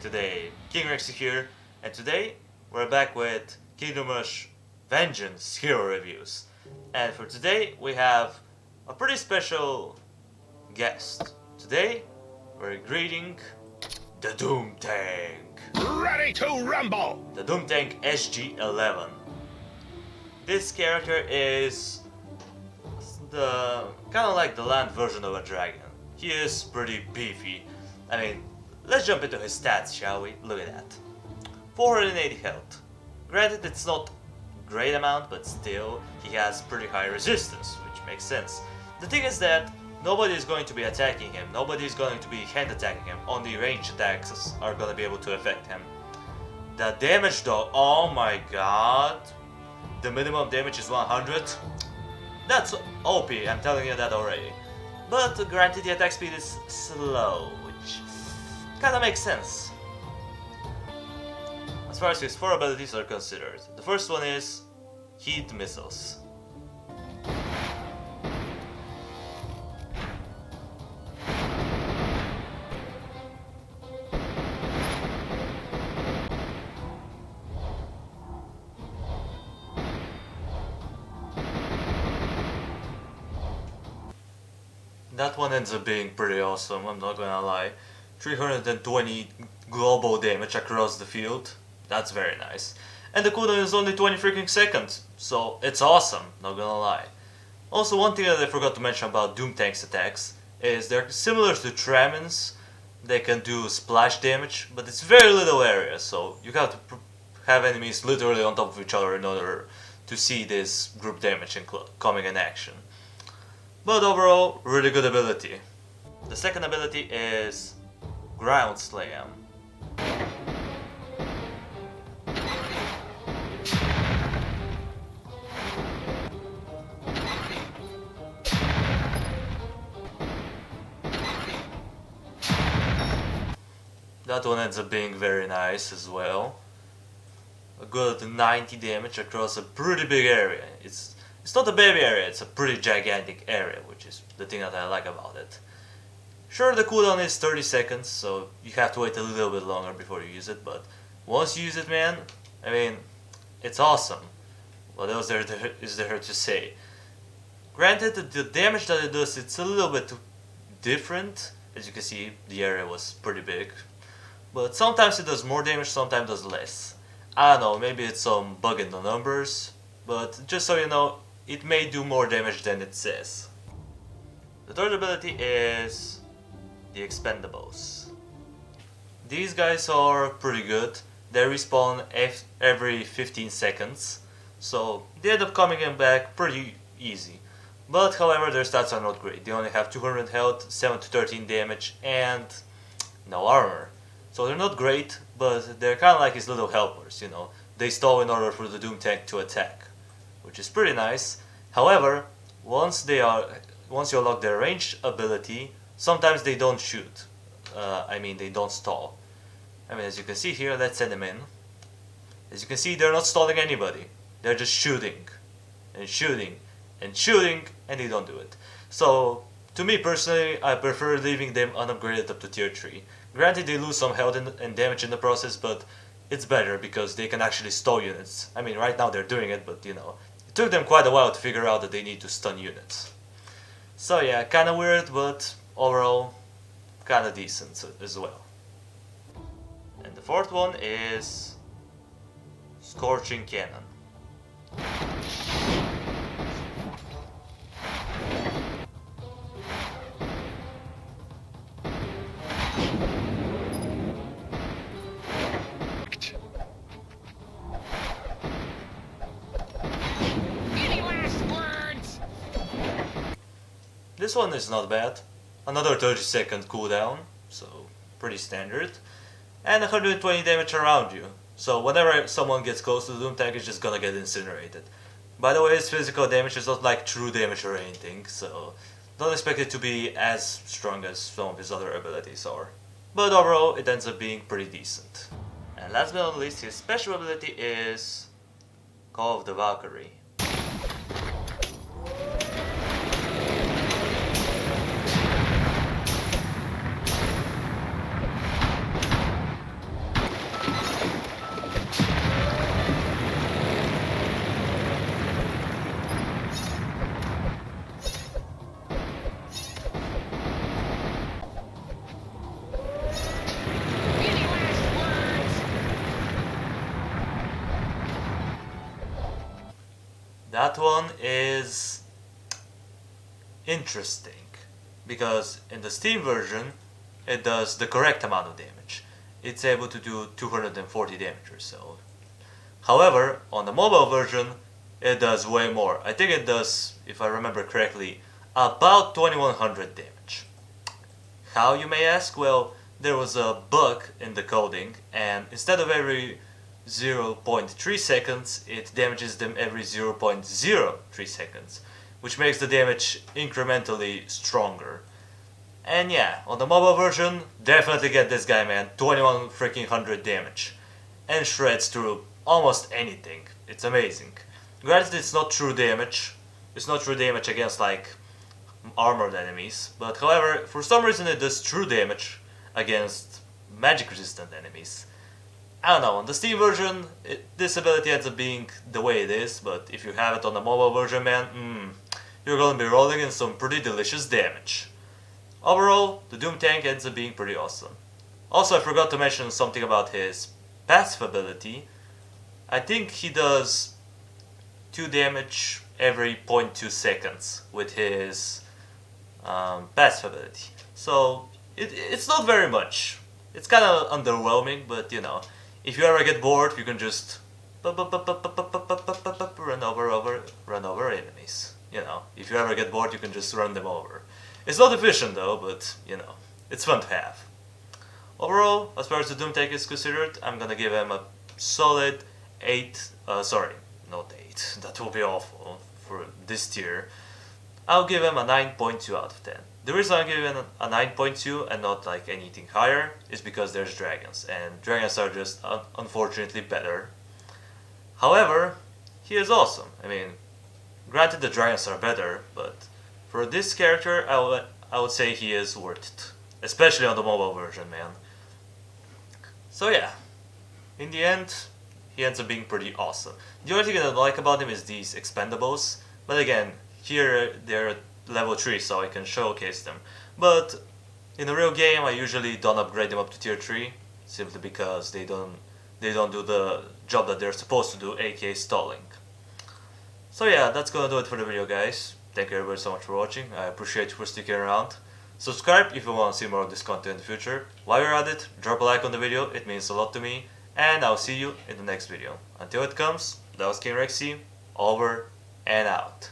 today. King Rexy here, and today we're back with Kingdom Rush Vengeance hero reviews. And for today we have a pretty special guest. Today we're greeting the Doom Tank. Ready to rumble! The Doom Tank SG-11. This character is the kind of like the land version of a dragon. He is pretty beefy. I mean, let's jump into his stats, shall we? Look at that. 480 health. Granted, it's not a great amount, but still, he has pretty high resistance, which makes sense. The thing is that nobody is going to be attacking him, nobody is going to be hand attacking him, only range attacks are going to be able to affect him. The damage though, oh my god. The minimum damage is 100. That's OP, I'm telling you that already. But granted, the attack speed is slow, which kinda makes sense. As far as his 4 abilities are considered, the first one is Heat Missiles. That one ends up being pretty awesome, I'm not gonna lie. 320 global damage across the field, that's very nice. And the cooldown is only 20 freaking seconds, so it's awesome, not gonna lie. Also, one thing that I forgot to mention about Doom Tank's attacks is they're similar to Tramin's. They can do splash damage, but it's very little area, so you have to have enemies literally on top of each other in order to see this group damage coming in action. But overall, really good ability. The second ability is Ground Slam. That one ends up being very nice as well. A good 90 damage across a pretty big area. It's not a baby area, it's a pretty gigantic area, which is the thing that I like about it. Sure, the cooldown is 30 seconds, so you have to wait a little bit longer before you use it, but once you use it, man, I mean, it's awesome. What else is there to say? Granted, the damage that it does, it's a little bit different. As you can see, the area was pretty big. But sometimes it does more damage, sometimes it does less. I don't know, maybe it's some bug in the numbers, but just so you know, it may do more damage than it says. The third ability is the Expendables. These guys are pretty good. They respawn every 15 seconds, so they end up coming in back pretty easy. But however, their stats are not great. They only have 200 health, 7 to 13 damage, and no armor. So they're not great, but they're kind of like his little helpers, you know. They stall in order for the Doom Tank to attack, which is pretty nice. However, once you unlock their range ability, sometimes they don't shoot. They don't stall. As you can see here, let's send them in. As you can see, they're not stalling anybody. They're just shooting, and shooting, and shooting, and they don't do it. So, to me personally, I prefer leaving them unupgraded up to tier 3. Granted, they lose some health and damage in the process, but it's better because they can actually stall units. Right now they're doing it, but you know, it took them quite a while to figure out that they need to stun units. So yeah, kinda weird, but overall, kinda decent as well. And the fourth one is Scorching Cannon. This one is not bad. Another 30-second cooldown, so pretty standard. And 120 damage around you. So whenever someone gets close to the Doom Tank, it's just gonna get incinerated. By the way, its physical damage is not like true damage or anything, so don't expect it to be as strong as some of his other abilities are. But overall, it ends up being pretty decent. And last but not least, his special ability is Call of the Valkyrie. That one is interesting because in the Steam version it does the correct amount of damage. It's able to do 240 damage or so. However, on the mobile version it does way more. I think it does, if I remember correctly, about 2100 damage. How, you may ask? Well, there was a bug in the coding, and instead of every 0.3 seconds, it damages them every 0.03 seconds, which makes the damage incrementally stronger. And yeah, on the mobile version, definitely get this guy, man. 21 freaking hundred damage. And shreds through almost anything. It's amazing. Granted, it's not true damage. It's not true damage against, like, armored enemies. But however, for some reason it does true damage against magic resistant enemies. I don't know, on the Steam version, this ability ends up being the way it is, but if you have it on the mobile version, man, you're gonna be rolling in some pretty delicious damage. Overall, the Doom tank ends up being pretty awesome. Also, I forgot to mention something about his passive ability. I think he does 2 damage every 0.2 seconds with his passive ability. So, it's not very much. It's kind of underwhelming, but you know, if you ever get bored, you can just run over enemies. You know, if you ever get bored, you can just run them over. It's not efficient though, but you know, it's fun to have. Overall, as far as the Doom tank is considered, I'm gonna give him a solid 8. Sorry, not 8. That will be awful for this tier. I'll give him a 9.2 out of 10. The reason I'm giving him a 9.2 and not like anything higher is because there's dragons, and dragons are just unfortunately better. However, he is awesome. I mean, granted the dragons are better, but for this character, I would say he is worth it. Especially on the mobile version, man. So yeah, in the end, he ends up being pretty awesome. The only thing I don't like about him is these expendables, but again, here they're level 3, so I can showcase them. But in the real game, I usually don't upgrade them up to tier 3, simply because they don't do the job that they're supposed to do, aka stalling. So yeah, that's gonna do it for the video, guys. Thank you everybody so much for watching. I appreciate you for sticking around. Subscribe if you want to see more of this content in the future. While you're at it, drop a like on the video, it means a lot to me. And I'll see you in the next video. Until it comes, that was King Rexy, over and out.